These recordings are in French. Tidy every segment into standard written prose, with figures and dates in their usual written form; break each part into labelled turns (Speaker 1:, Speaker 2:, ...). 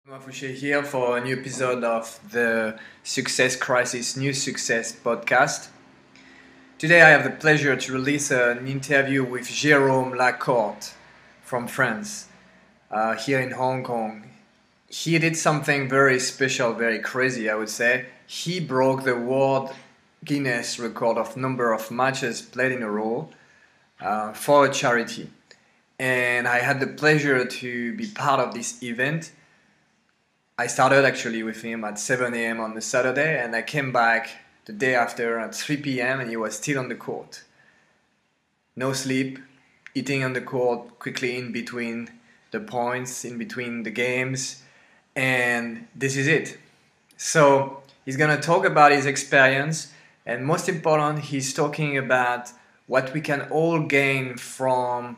Speaker 1: Mafushe here for a new episode of the Success Crisis New Success podcast. Today I have the pleasure to release an interview with Jérôme Lacorte from France, here in Hong Kong. He did something very special, very crazy, I would say. He broke the World Guinness record of number of matches played in a row for a charity. And I had the pleasure to be part of this event. I started actually with him at 7 a.m. on the Saturday, and I came back the day after at 3 p.m. and he was still on the court. No sleep, eating on the court quickly in between the points, in between the games, and this is it. So he's gonna talk about his experience, and most important, he's talking about what we can all gain from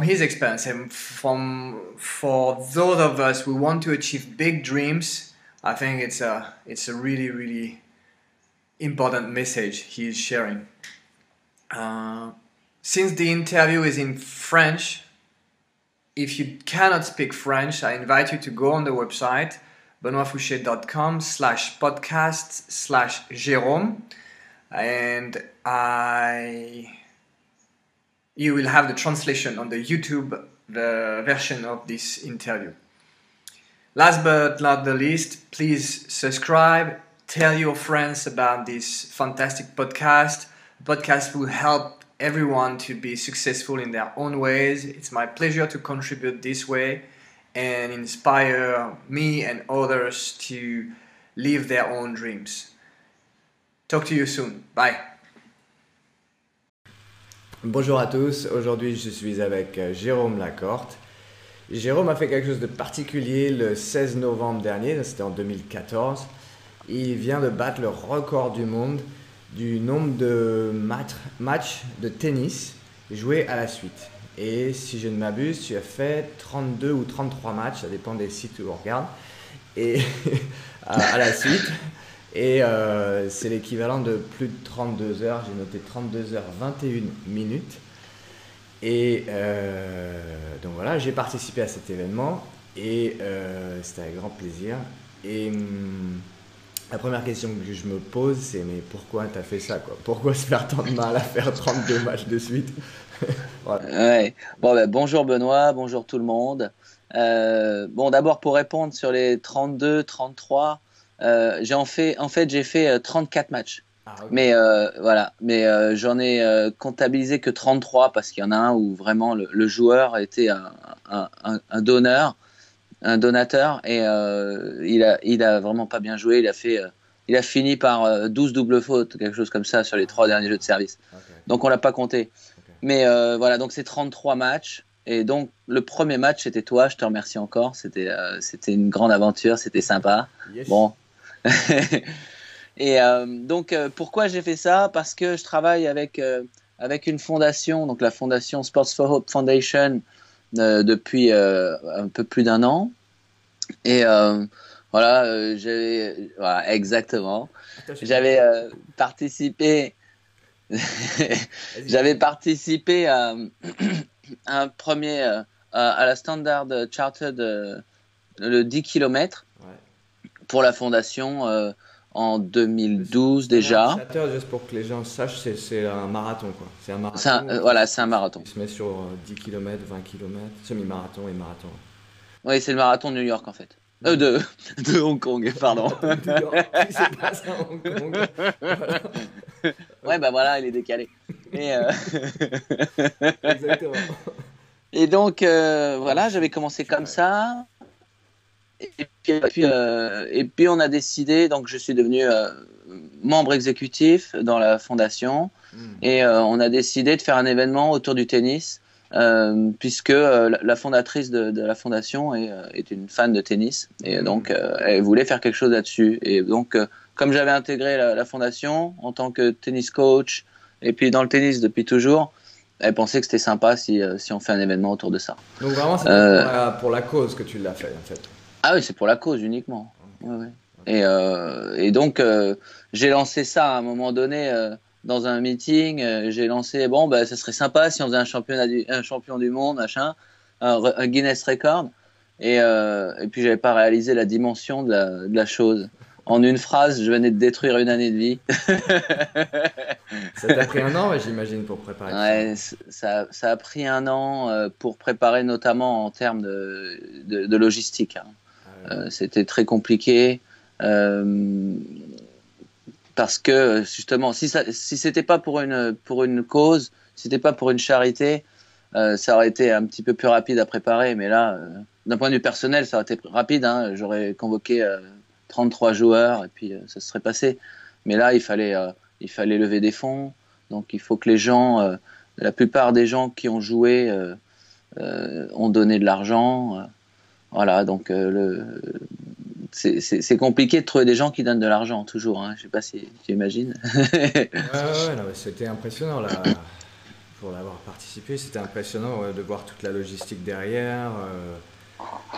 Speaker 1: his experience, and for those of us who want to achieve big dreams. I think it's a really important message he is sharing. Since the interview is in French, if you cannot speak French, I invite you to go on the website benoitfouché.com/podcast/Jérôme, and you will have the translation on the YouTube, the version of this interview. Last but not the least, please subscribe, tell your friends about this fantastic podcast. The podcast will help everyone to be successful in their own ways. It's my pleasure to contribute this way and inspire me and others to live their own dreams. Talk to you soon. Bye.
Speaker 2: Bonjour à tous, aujourd'hui je suis avec Jérôme Lacorte. Jérôme a fait quelque chose de particulier le 16 novembre dernier, c'était en 2014. Il vient de battre le record du monde du nombre de matchs de tennis joués à la suite. Et si je ne m'abuse, tu as fait 32 ou 33 matchs, ça dépend des sites où on regarde, et à la suite. Et c'est l'équivalent de plus de 32 heures, j'ai noté 32 heures 21 minutes. Et donc voilà, j'ai participé à cet événement et c'était avec grand plaisir. Et la première question que je me pose, c'est mais pourquoi tu as fait ça quoi? Pourquoi se faire tant de mal à faire 32 matchs de suite?
Speaker 3: Voilà. Ouais. Bon, bonjour Benoît, bonjour tout le monde. Bon, d'abord pour répondre sur les 32, 33, j'ai fait 34 matchs. Ah, okay. Mais voilà, mais j'en ai comptabilisé que 33 parce qu'il y en a un où vraiment le joueur était un donateur et il a vraiment pas bien joué. Il a fini par 12 doubles fautes, quelque chose comme ça sur les 3 derniers jeux de service. Okay. Donc on l'a pas compté. Okay. Mais voilà, donc c'est 33 matchs. Et donc le premier match c'était toi, je te remercie encore. C'était une grande aventure, c'était sympa. Yes. Bon. Et donc pourquoi j'ai fait ça? Parce que je travaille avec une fondation, donc la fondation Sports for Hope Foundation depuis un peu plus d'1 an. Et voilà, exactement. J'avais participé à un premier à la Standard Chartered le 10 km pour la fondation en 2012 déjà.
Speaker 2: Juste pour que les gens sachent, c'est un marathon quoi. C'est un marathon.
Speaker 3: C'est un marathon.
Speaker 2: Il se met sur 10 km, 20 km, semi-marathon et marathon.
Speaker 3: Oui, c'est le marathon de New York en fait. De Hong Kong, pardon.
Speaker 2: New York, qui se passe à Hong Kong. Voilà.
Speaker 3: Ouais, bah voilà, il est décalé. Et
Speaker 2: Exactement.
Speaker 3: Et donc, voilà, j'avais commencé comme ça. Et puis, on a décidé, donc je suis devenu membre exécutif dans la fondation. Et on a décidé de faire un événement autour du tennis, puisque la fondatrice de la fondation est une fan de tennis. Et donc, elle voulait faire quelque chose là-dessus. Et donc, comme j'avais intégré la fondation en tant que tennis coach, et puis dans le tennis depuis toujours, elle pensait que c'était sympa si on fait un événement autour de ça.
Speaker 2: Donc vraiment, c'est pour la cause que tu l'as fait, en fait.
Speaker 3: Ah oui, c'est pour la cause uniquement. Ouais. Et donc, j'ai lancé ça à un moment donné dans un meeting. J'ai lancé, ça serait sympa si on faisait un champion du monde, machin, un Guinness Record. Et puis j'avais pas réalisé la dimension de la chose. En une phrase, je venais de détruire une année de vie.
Speaker 2: Ça t'a pris un an, ouais, j'imagine, pour préparer
Speaker 3: Ouais,
Speaker 2: tout
Speaker 3: ça a pris un an pour préparer, notamment en termes de logistique, hein.
Speaker 2: ça.
Speaker 3: C'était très compliqué parce que justement, si c'était pas pour une cause, si c'était pas pour une charité, ça aurait été un petit peu plus rapide à préparer. Mais là, d'un point de vue personnel, ça aurait été rapide, hein. J'aurais convoqué 33 joueurs et puis ça se serait passé. Mais là, il fallait lever des fonds. Donc il faut que les gens, la plupart des gens qui ont joué ont donné de l'argent. Voilà, donc c'est compliqué de trouver des gens qui donnent de l'argent toujours, hein. Je sais pas si tu imagines.
Speaker 2: Ouais, non, mais c'était impressionnant là, pour l'avoir participé. C'était impressionnant ouais, de voir toute la logistique derrière.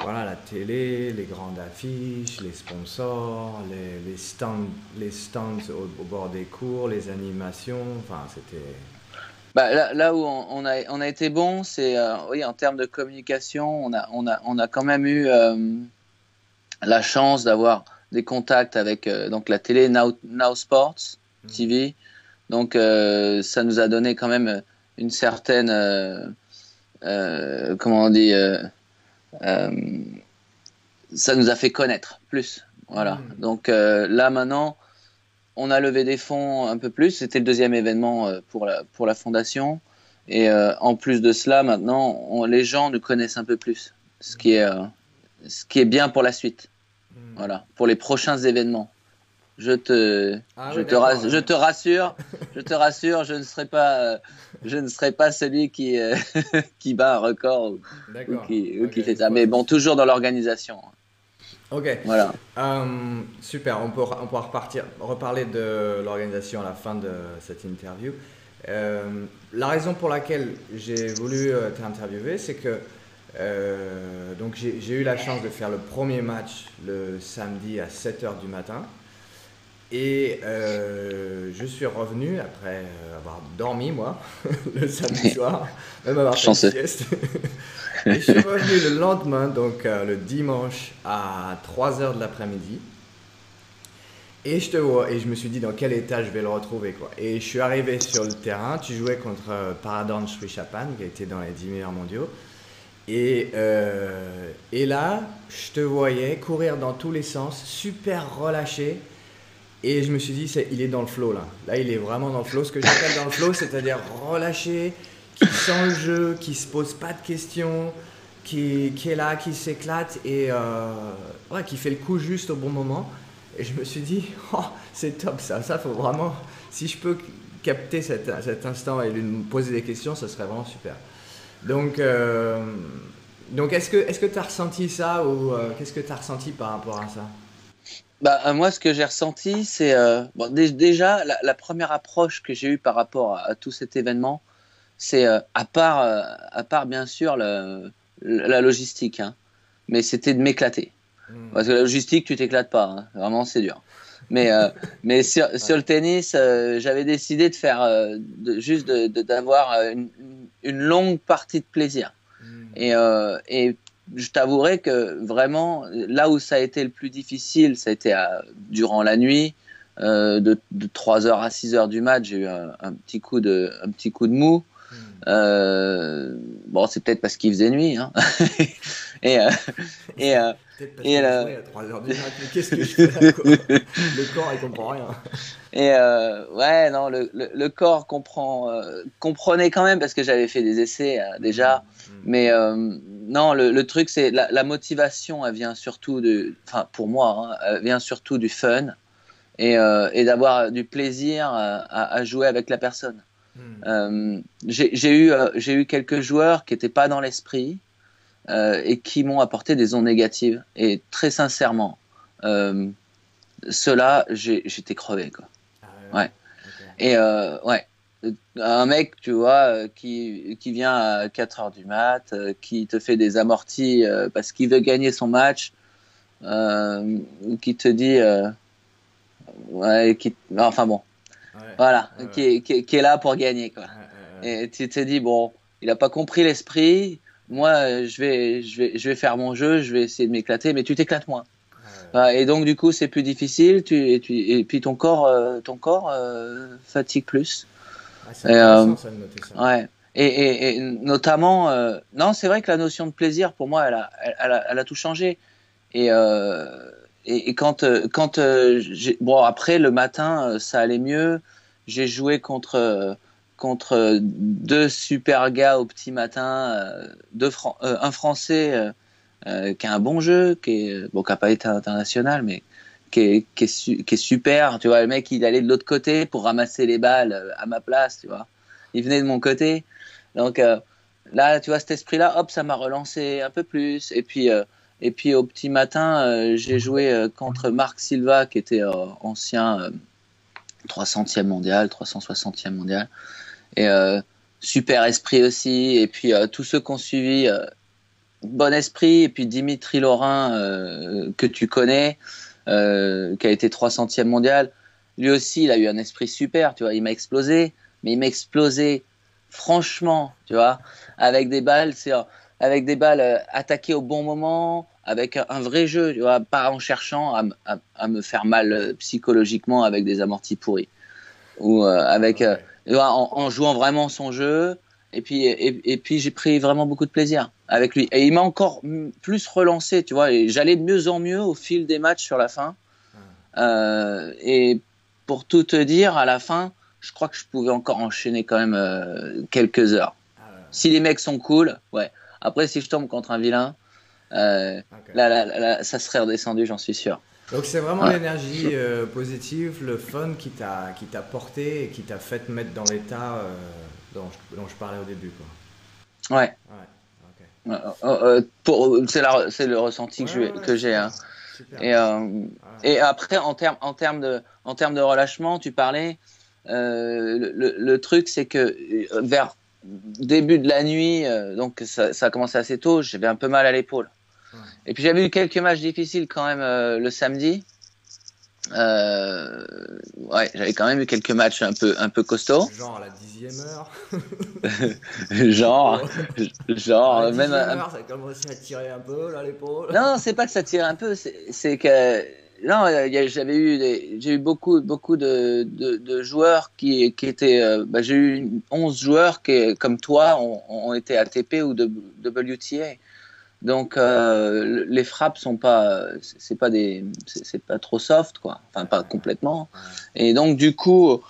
Speaker 2: Voilà, la télé, les grandes affiches, les sponsors, les stands au bord des cours, les animations. Enfin, c'était.
Speaker 3: Bah, là où on a été bon, c'est oui, en termes de communication, on a quand même eu la chance d'avoir des contacts avec donc la télé Now Sports TV. Donc ça nous a donné quand même une certaine comment on dit ça nous a fait connaître plus. Voilà. Donc là maintenant, on a levé des fonds un peu plus. C'était le deuxième événement pour la fondation. Et en plus de cela, maintenant, les gens nous connaissent un peu plus, ce qui est bien pour la suite. Voilà, pour les prochains événements. Je te rassure, je ne serai pas celui qui qui bat un record ou qui fait ça. Mais bon, toujours dans l'organisation.
Speaker 2: Ok.
Speaker 3: Voilà.
Speaker 2: Super. On pourra reparler de l'organisation à la fin de cette interview. La raison pour laquelle j'ai voulu t'interviewer, c'est que donc j'ai eu la chance de faire le premier match le samedi à 7h du matin. Et je suis revenu après avoir dormi, moi, le samedi soir, même avoir fait une sieste. Et je suis revenu le lendemain, donc le dimanche à 3h de l'après-midi. Et je te vois, et je me suis dit dans quel état je vais le retrouver, quoi. Et je suis arrivé sur le terrain, tu jouais contre Paradorn Srichapan, qui a été dans les 10 meilleurs mondiaux. Et là, je te voyais courir dans tous les sens, super relâché. Et je me suis dit, il est dans le flow là. Là, il est vraiment dans le flow. Ce que j'appelle dans le flow, c'est-à-dire relâché, qui sent le jeu, qui se pose pas de questions, qui est là, qui s'éclate et ouais, qui fait le coup juste au bon moment. Et je me suis dit, oh, c'est top ça. Ça, faut vraiment. Si je peux capter cet instant et lui poser des questions, ça serait vraiment super. Donc est-ce que tu as ressenti ça ou qu'est-ce que tu as ressenti par rapport à ça?
Speaker 3: Bah, moi, ce que j'ai ressenti, c'est bon, déjà la première approche que j'ai eue par rapport à tout cet événement, c'est à part bien sûr la logistique, hein, mais c'était de m'éclater. Parce que la logistique, tu t'éclates pas, hein, vraiment, c'est dur. Mais sur le tennis, j'avais décidé de faire juste d'avoir une longue partie de plaisir. Et je t'avouerai que vraiment, là où ça a été le plus difficile, ça a été durant la nuit, de 3h à 6h du match, j'ai eu un petit coup de mou. Bon, c'est peut-être parce qu'il faisait nuit, hein. et
Speaker 2: Peut-être parce que je jouais à 3h du matin, mais qu'est-ce que je fais là, quoi? Le corps, il comprend rien.
Speaker 3: Et ouais, non, le corps comprenait quand même parce que j'avais fait des essais déjà. Mais non, le truc, c'est la motivation, elle vient surtout enfin pour moi, hein, elle vient surtout du fun et d'avoir du plaisir à jouer avec la personne. J'ai eu quelques joueurs qui n'étaient pas dans l'esprit et qui m'ont apporté des ondes négatives. Et très sincèrement, ceux-là, j'étais crevé, quoi. Ouais. Okay. Et ouais, un mec, tu vois, qui vient à 4h du mat, qui te fait des amortis parce qu'il veut gagner son match, ou qui te dit, ouais, enfin bon, voilà, qui est là pour gagner, quoi. Et tu te dis, bon, il n'a pas compris l'esprit, moi, je vais faire mon jeu, je vais essayer de m'éclater, mais tu t'éclates moins. Et donc du coup, c'est plus difficile, et puis ton corps fatigue plus.
Speaker 2: C'est intéressant ça de noter ça.
Speaker 3: Ouais. Et notamment, non, c'est vrai que la notion de plaisir, pour moi, elle a tout changé. Et, bon, après, le matin, ça allait mieux. J'ai joué contre deux super gars au petit matin, un Français qui a un bon jeu, bon, qui n'a pas été international, mais qui est super. Tu vois, le mec, il allait de l'autre côté pour ramasser les balles à ma place, tu vois. Il venait de mon côté. Donc là, tu vois, cet esprit-là, hop, ça m'a relancé un peu plus. Et puis au petit matin, j'ai joué contre Marc Silva, qui était ancien 300e mondial, 360e mondial. Et super esprit aussi. Et puis tous ceux qui ont suivi, bon esprit. Et puis Dimitri Laurin, que tu connais, qui a été 300e mondial. Lui aussi, il a eu un esprit super, tu vois. Il m'a explosé, mais il m'a explosé franchement, tu vois, avec des balles, attaquées au bon moment, avec un vrai jeu, tu vois, pas en cherchant à me faire mal psychologiquement avec des amortis pourris. Ou tu vois, en jouant vraiment son jeu. Et puis j'ai pris vraiment beaucoup de plaisir avec lui. Et il m'a encore plus relancé, tu vois. Et j'allais de mieux en mieux au fil des matchs sur la fin. Et pour tout te dire, à la fin, je crois que je pouvais encore enchaîner quand même quelques heures. Si les mecs sont cool, ouais. Après, si je tombe contre un vilain, là, ça serait redescendu, j'en suis sûr.
Speaker 2: Donc c'est vraiment l'énergie positive, le fun qui t'a porté et qui t'a fait te mettre dans l'état dont je parlais au début, quoi.
Speaker 3: Ouais. C'est le ressenti que j'ai. Hein. Et après, en termes de relâchement, tu parlais. Le truc, c'est que vers début de la nuit, donc ça a commencé assez tôt, j'avais un peu mal à l'épaule. Et puis j'avais eu quelques matchs difficiles quand même le samedi. J'avais quand même eu quelques matchs un peu costauds.
Speaker 2: Genre à la 10e heure.
Speaker 3: genre
Speaker 2: à la 10e
Speaker 3: même.
Speaker 2: Heure, ça commençait à tirer un peu là l'épaule.
Speaker 3: Non, c'est pas que ça tirait un peu, c'est que non, j'ai eu beaucoup de joueurs qui étaient. J'ai eu 11 joueurs qui, comme toi, ont été ATP ou WTA. Donc les frappes sont pas, c'est pas trop soft quoi, enfin pas complètement. Et donc du coup,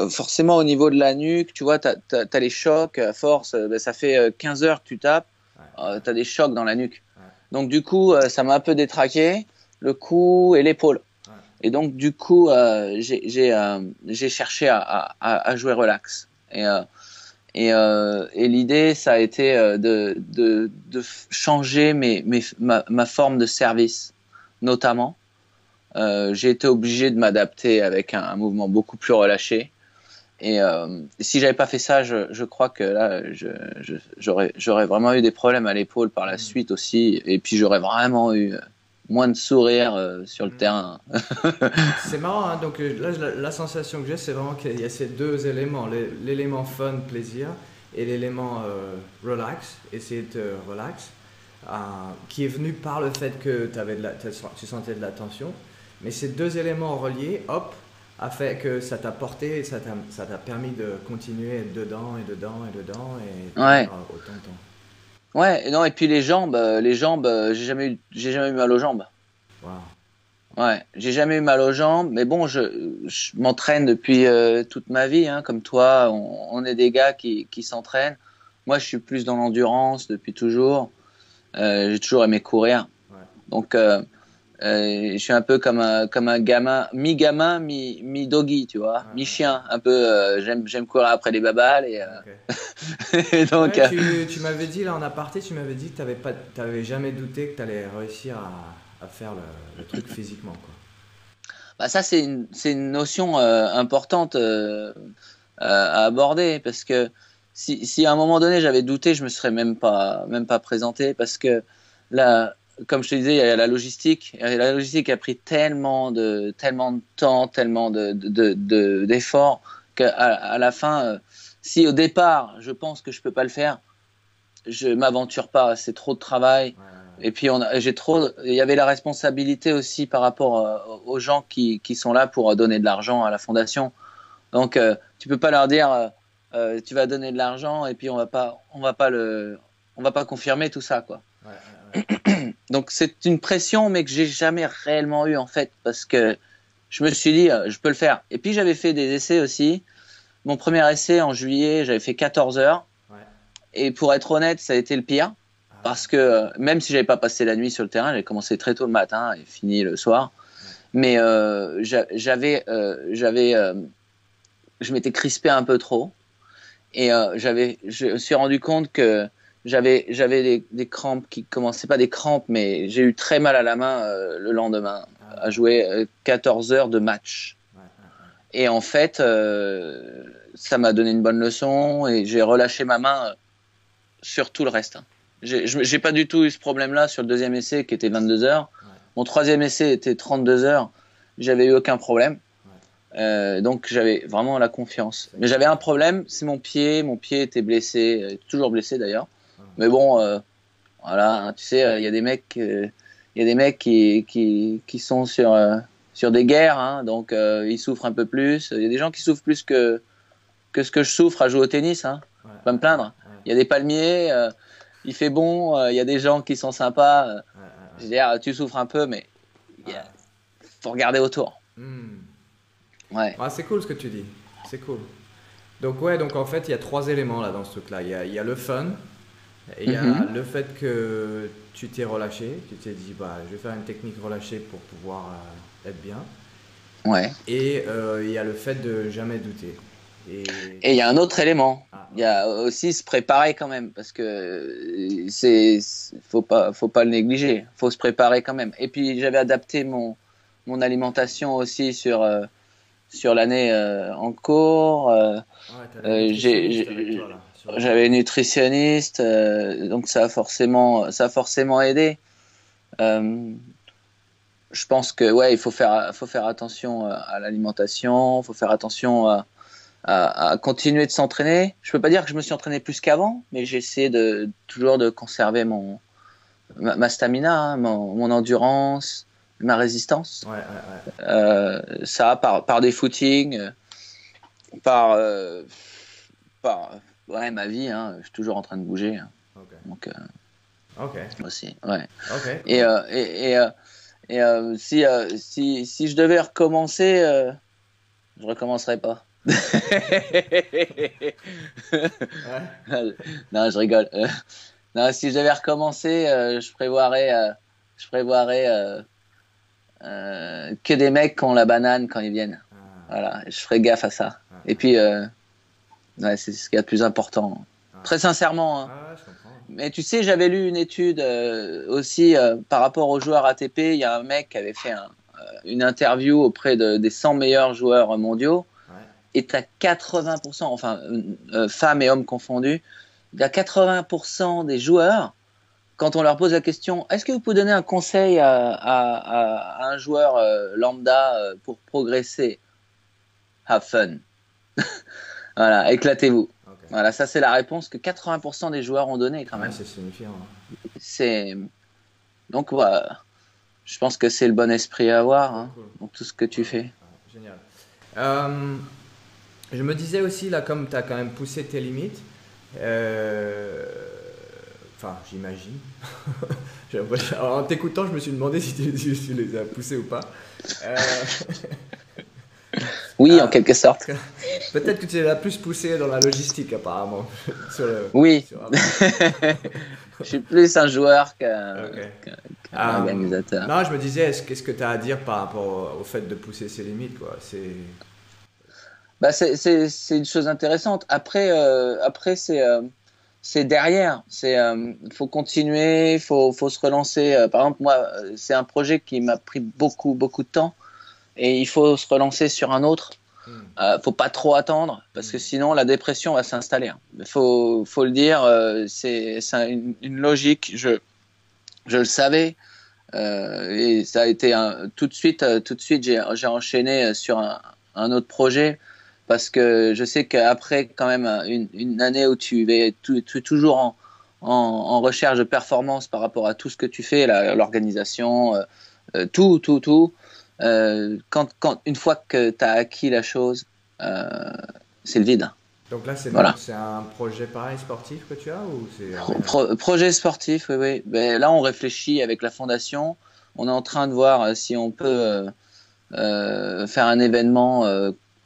Speaker 3: forcément au niveau de la nuque, tu vois, t'as les chocs à force, ça fait 15 heures que tu tapes, t'as des chocs dans la nuque. Donc du coup, ça m'a un peu détraqué, le cou et l'épaule. Et donc du coup, j'ai cherché à jouer relax. Et l'idée, ça a été de changer ma forme de service, notamment. J'ai été obligé de m'adapter avec un mouvement beaucoup plus relâché. Et si j'avais pas fait ça, je crois que là, j'aurais vraiment eu des problèmes à l'épaule par la suite aussi. Et puis j'aurais vraiment eu moins de sourire sur le terrain.
Speaker 2: C'est marrant, hein. Donc là, la sensation que j'ai, c'est vraiment qu'il y a ces deux éléments, l'élément fun, plaisir, et l'élément relax, essayer de te relax, qui est venu par le fait que tu sentais de la tension. Mais ces deux éléments reliés, hop, a fait que ça t'a porté, et ça t'a permis de continuer dedans et dedans et dedans et autant de temps.
Speaker 3: Ouais, non, et puis les jambes, j'ai jamais eu mal aux jambes.
Speaker 2: Wow.
Speaker 3: Ouais, j'ai jamais eu mal aux jambes, mais bon, je m'entraîne depuis toute ma vie, hein, comme toi, on est des gars qui s'entraînent. Moi, je suis plus dans l'endurance depuis toujours. J'ai toujours aimé courir. Donc, je suis un peu comme un gamin, mi-doggy, tu vois, mi-chien, un peu. J'aime courir après les babales et donc.
Speaker 2: Tu m'avais dit là en aparté, tu m'avais dit que t'avais jamais douté que t'allais réussir à faire le truc physiquement, quoi.
Speaker 3: Bah ça c'est une notion importante à aborder parce que si à un moment donné j'avais douté, je me serais même pas présenté parce que là, comme je te disais, il y a la logistique. Et la logistique a pris tellement de temps, tellement d'efforts qu'à la fin, si au départ je pense que je peux pas le faire, je m'aventure pas, c'est trop de travail. Et puis il y avait la responsabilité aussi par rapport aux gens qui sont là pour donner de l'argent à la fondation. Donc tu peux pas leur dire tu vas donner de l'argent et puis on va pas confirmer tout ça quoi. Donc c'est une pression mais que j'ai jamais réellement eu en fait parce que je me suis dit je peux le faire. Et puis j'avais fait des essais aussi. Mon premier essai en juillet, j'avais fait 14 heures. Et pour être honnête, ça a été le pire. Parce que même si j'avais pas passé la nuit sur le terrain, j'avais commencé très tôt le matin et fini le soir. Mais je m'étais crispé un peu trop. Et je me suis rendu compte que j'avais des crampes qui commençaient pas des crampes, mais j'ai eu très mal à la main le lendemain à jouer 14 heures de match. Et en fait, ça m'a donné une bonne leçon et j'ai relâché ma main sur tout le reste. J'ai pas du tout eu ce problème-là sur le deuxième essai qui était 22 heures. Mon troisième essai était 32 heures. J'avais eu aucun problème. Donc j'avais vraiment la confiance. Mais j'avais un problème, c'est mon pied. Mon pied était blessé, toujours blessé d'ailleurs. Mais bon, voilà, hein, tu sais, il y a des mecs qui sont sur des guerres, hein, donc ils souffrent un peu plus. Il y a des gens qui souffrent plus que ce que je souffre à jouer au tennis. Hein. Je vais pas me plaindre. Il y a des palmiers, il fait bon, il y a des gens qui sont sympas. Je veux dire, tu souffres un peu, mais faut regarder autour. Ouais.
Speaker 2: C'est cool ce que tu dis. C'est cool. Donc en fait, il y a 3 éléments là dans ce truc-là. Il y a le fun, et il y a le fait que tu t'es relâché. Tu t'es dit, je vais faire une technique relâchée pour pouvoir être bien.
Speaker 3: Ouais.
Speaker 2: Et il y a le fait de jamais douter.
Speaker 3: Et il y a un autre élément. Il y a aussi se préparer quand même, parce que faut pas le négliger. Faut se préparer quand même. Et puis j'avais adapté mon alimentation aussi sur l'année en cours. J'avais une nutritionniste, donc ça a forcément aidé. Je pense que il faut faire attention à l'alimentation, faut faire attention à continuer de s'entraîner. Je peux pas dire que je me suis entraîné plus qu'avant, mais j'ai essayé toujours de conserver ma stamina, hein, mon endurance, ma résistance. Ça par des footings, par ma vie, hein, je suis toujours en train de bouger. Hein. Donc aussi, ouais. Et si je devais recommencer, je recommencerais pas. Non, je rigole. Non, si je devais recommencer, je prévoirais que des mecs qui ont la banane quand ils viennent. Voilà, je ferais gaffe à ça. Et puis, c'est ce qu'il y a de plus important. Très sincèrement. Hein.
Speaker 2: Je comprends.
Speaker 3: Mais tu sais, j'avais lu une étude aussi par rapport aux joueurs ATP. Il y a un mec qui avait fait une interview auprès des 100 meilleurs joueurs mondiaux. Et tu as 80%, enfin, femmes et hommes confondus, il y a 80% des joueurs, quand on leur pose la question, est-ce que vous pouvez donner un conseil à un joueur lambda pour progresser? Have fun. Voilà, éclatez-vous. Voilà, ça c'est la réponse que 80% des joueurs ont donnée quand même.
Speaker 2: C'est signifiant.
Speaker 3: Donc, je pense que c'est le bon esprit à avoir hein, dans tout ce que tu fais.
Speaker 2: Génial. Je me disais aussi, là, comme tu as quand même poussé tes limites, enfin, j'imagine. En t'écoutant, je me suis demandé si tu les as poussés ou pas.
Speaker 3: Oui, en quelque sorte.
Speaker 2: Peut-être que tu les as plus poussés dans la logistique, apparemment.
Speaker 3: Oui. Je suis plus un joueur qu'un organisateur.
Speaker 2: Non, je me disais, qu'est-ce que tu as à dire par rapport au fait de pousser ses limites, quoi.
Speaker 3: C'est une chose intéressante. Après c'est derrière. Faut continuer, faut se relancer. Par exemple, moi, c'est un projet qui m'a pris beaucoup de temps et il faut se relancer sur un autre. Faut pas trop attendre parce que sinon la dépression va s'installer. Faut le dire. C'est une logique. Je le savais. Et ça a été tout de suite j'ai enchaîné sur un autre projet parce que je sais qu'après quand même une année où tu es toujours en recherche de performance par rapport à tout ce que tu fais, l'organisation, tout. Une fois que tu as acquis la chose, c'est le vide.
Speaker 2: Donc là, c'est
Speaker 3: Voilà.
Speaker 2: un projet pareil sportif que tu as ou c'est
Speaker 3: Projet sportif, oui. Ben, là, on réfléchit avec la fondation. On est en train de voir si on peut faire un événement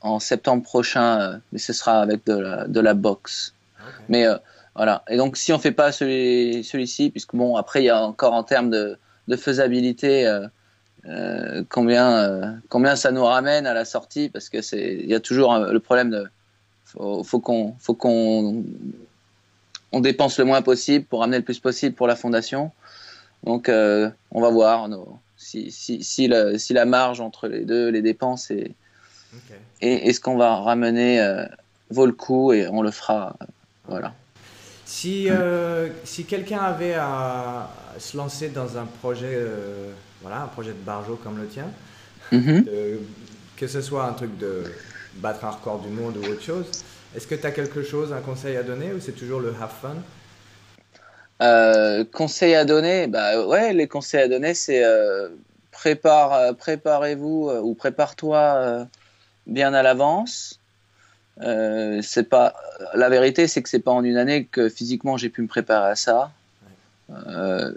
Speaker 3: en septembre prochain, mais ce sera avec de la boxe.
Speaker 2: Okay.
Speaker 3: Mais voilà. Et donc, si on fait pas celui-ci, puisque bon, après, il y a encore en termes de faisabilité, combien ça nous ramène à la sortie, parce que il y a toujours le problème de faut qu'on dépense le moins possible pour ramener le plus possible pour la fondation. Donc, on va voir si la marge entre les deux, les dépenses et ce qu'on va ramener vaut le coup, et on le fera. Voilà.
Speaker 2: Si quelqu'un avait à se lancer dans un projet, un projet de barjo comme le tien, que ce soit un truc de battre un record du monde ou autre chose, est-ce que tu as un conseil à donner, ou c'est toujours le have fun?
Speaker 3: Conseils à donner, ouais, les conseils à donner, c'est préparez-vous ou prépare-toi bien à l'avance. C'est pas la vérité, c'est que c'est pas en une année que physiquement j'ai pu me préparer à ça.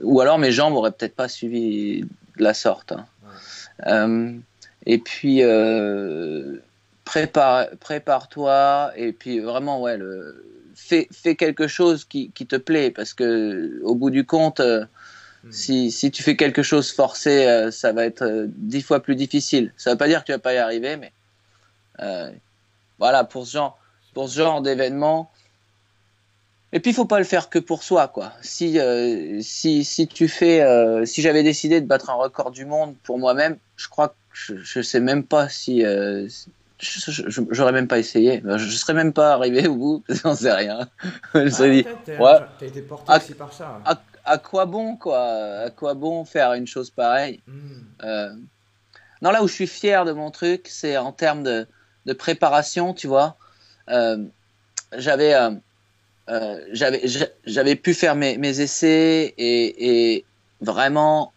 Speaker 3: Ou alors mes jambes auraient peut-être pas suivi de la sorte. Et puis prépare-toi, et puis vraiment fais quelque chose qui te plaît, parce que au bout du compte, si tu fais quelque chose forcé, ça va être 10 fois plus difficile. Ça veut pas dire que tu vas pas y arriver, mais voilà, pour ce genre d'événement. Et puis il faut pas le faire que pour soi, quoi. Si j'avais décidé de battre un record du monde pour moi-même, je crois que je sais même pas si j'aurais même pas essayé. Je serais même pas arrivé au bout, j'en sais rien. Je serais dit,
Speaker 2: t'as été porté aussi par ça.
Speaker 3: À quoi bon, quoi? À quoi bon faire une chose pareille? Non, là où je suis fier de mon truc, c'est en termes de préparation, tu vois. J'avais pu faire mes essais et vraiment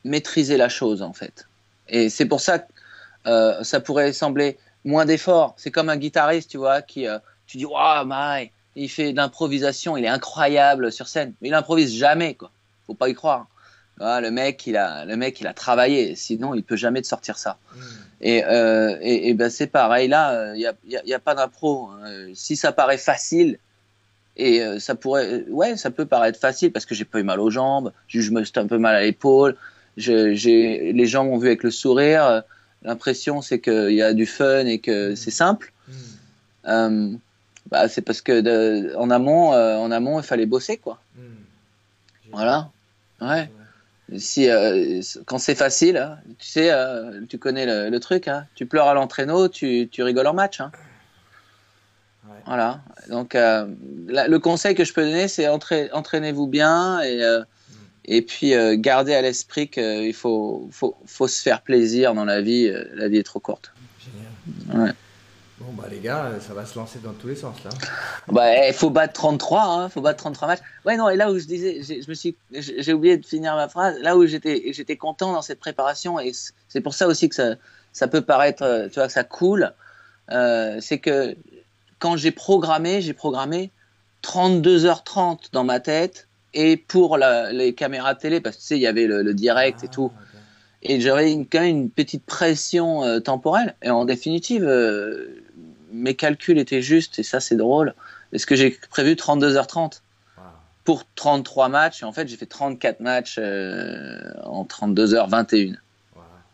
Speaker 3: maîtriser la chose, en fait. Et c'est pour ça que ça pourrait sembler moins d'effort. C'est comme un guitariste, tu vois, tu dis, waouh, il fait de l'improvisation, il est incroyable sur scène, mais il improvise jamais, quoi. Faut pas y croire. Le mec, il a travaillé, sinon il peut jamais te sortir ça. Et ben c'est pareil là, il y a pas d'impro. Si ça paraît facile, et ça peut paraître facile parce que j'ai pas eu mal aux jambes, je me suis un peu mal à l'épaule, les gens m'ont vu avec le sourire, l'impression c'est qu'il y a du fun et que c'est simple. C'est parce que en amont il fallait bosser, quoi. Voilà. Ouais. Quand c'est facile, tu sais, tu connais le truc, hein, tu pleures à l'entraîneau, tu rigoles en match. Hein. Ouais. Voilà. Donc, le conseil que je peux donner, c'est entraînez-vous bien, et puis gardez à l'esprit qu'il faut se faire plaisir dans la vie. La vie est trop courte.
Speaker 2: Génial.
Speaker 3: Ouais.
Speaker 2: Bon, les gars, ça va se lancer dans tous les sens, là.
Speaker 3: Il faut battre 33, hein, faut battre 33 matchs. Ouais, non, et là où je disais, j'ai oublié de finir ma phrase, là où j'étais content dans cette préparation, et c'est pour ça aussi que ça peut paraître, tu vois, que ça coule, c'est que quand j'ai programmé 32h30 dans ma tête, et pour les caméras télé, parce que tu sais, il y avait le direct et tout. Okay. Et j'avais quand même une petite pression temporelle. Et en définitive, mes calculs étaient justes, et ça, c'est drôle. Parce que j'ai prévu 32h30 pour 33 matchs. Et en fait, j'ai fait 34 matchs en 32h21.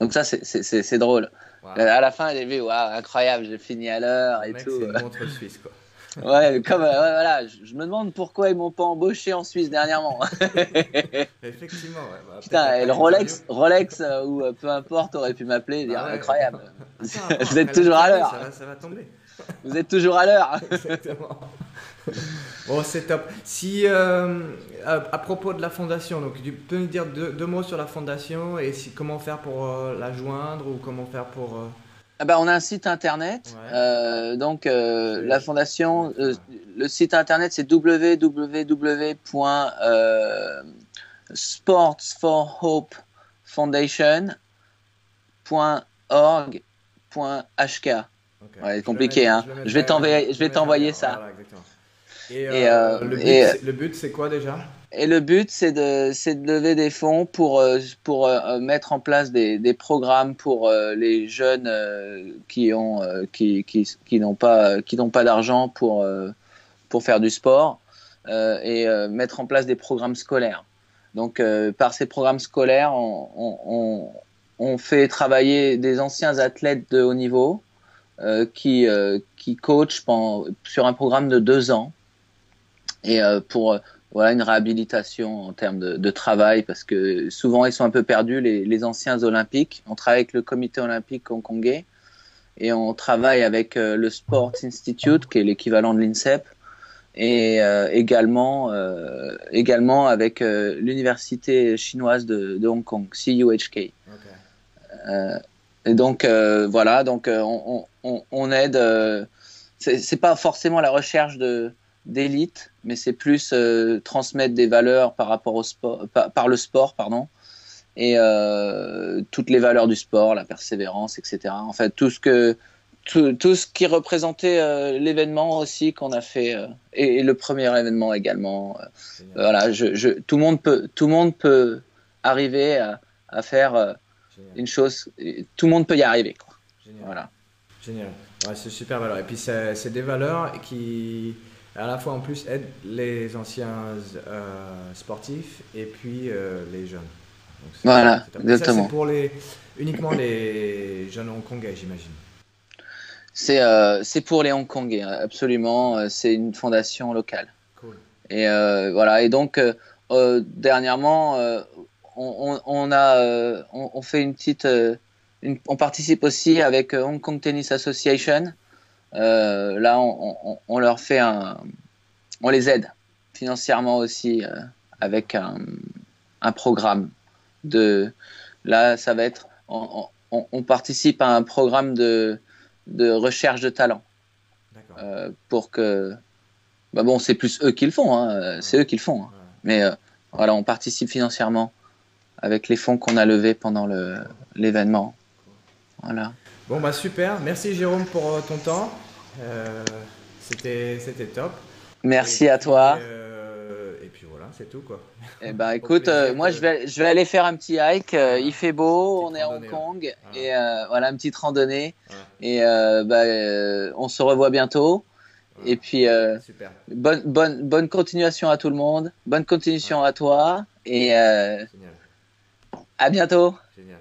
Speaker 3: Donc ça, c'est drôle. À la fin, j'ai vu, incroyable, j'ai fini à l'heure et tout.
Speaker 2: C'est une montre suisse, quoi.
Speaker 3: Ouais, voilà, je me demande pourquoi ils m'ont pas embauché en Suisse dernièrement.
Speaker 2: Effectivement, ouais.
Speaker 3: Putain, le Rolex ou peu importe aurait pu m'appeler et dire incroyable. Vous êtes toujours à l'heure.
Speaker 2: Ça va tomber.
Speaker 3: Vous êtes toujours à l'heure.
Speaker 2: Exactement. Bon, c'est top. Si à propos de la fondation, donc tu peux nous dire deux mots sur la fondation, et comment faire pour la joindre, ou comment faire pour
Speaker 3: On a un site internet. Donc, la fondation, le site internet, c'est www.sportsforhopefoundation.org.hk. C'est compliqué, hein. Je vais t'envoyer ça.
Speaker 2: Voilà, exactement. Le but, c'est quoi déjà?
Speaker 3: Et le but, c'est de lever des fonds pour mettre en place des programmes pour les jeunes qui n'ont pas d'argent pour faire du sport et mettre en place des programmes scolaires. Donc, par ces programmes scolaires, on fait travailler des anciens athlètes de haut niveau qui coachent sur un programme de 2 ans et pour une réhabilitation en termes de travail, parce que souvent ils sont un peu perdus, les anciens olympiques. On travaille avec le comité olympique hongkongais et on travaille avec le Sports Institute, qui est l'équivalent de l'INSEP, et également avec l'université chinoise de Hong Kong, CUHK. Et donc on aide. C'est pas forcément la recherche d'élite, mais c'est plus transmettre des valeurs par rapport au sport, par le sport, pardon, et toutes les valeurs du sport, la persévérance, etc. En fait, tout ce qui représentait l'événement aussi qu'on a fait, et le premier événement également. Voilà, tout le monde peut arriver à faire une chose, tout le monde peut y arriver, quoi.
Speaker 2: Génial.
Speaker 3: Voilà.
Speaker 2: Génial. Ouais, c'est super valeur. Et puis c'est des valeurs qui à la fois en plus aident les anciens sportifs et puis les jeunes. Donc,
Speaker 3: voilà,
Speaker 2: exactement. Ça, c'est uniquement les jeunes hongkongais, j'imagine.
Speaker 3: C'est pour les Hongkongais, absolument. C'est une fondation locale.
Speaker 2: Cool.
Speaker 3: Et voilà. Et donc dernièrement, on fait une petite, on participe aussi avec Hong Kong Tennis Association. Là, on leur fait on les aide financièrement aussi avec un programme là, ça va être, on participe à un programme de recherche de talent. Pour que, c'est plus eux qui le font, hein, c'est eux qui le font, hein. Mais voilà, on participe financièrement avec les fonds qu'on a levés pendant l'événement. Voilà.
Speaker 2: Bon, super. Merci Jérôme pour ton temps. C'était top.
Speaker 3: Merci à toi.
Speaker 2: Et puis voilà, c'est tout, quoi.
Speaker 3: Eh ben, écoute, moi je vais aller faire un petit hike. Il fait beau, on est à Hong Kong, et voilà, une petite randonnée. Et on se revoit bientôt. Et puis
Speaker 2: super.
Speaker 3: Bonne continuation à tout le monde. Bonne continuation à toi. Et à bientôt.
Speaker 2: Génial.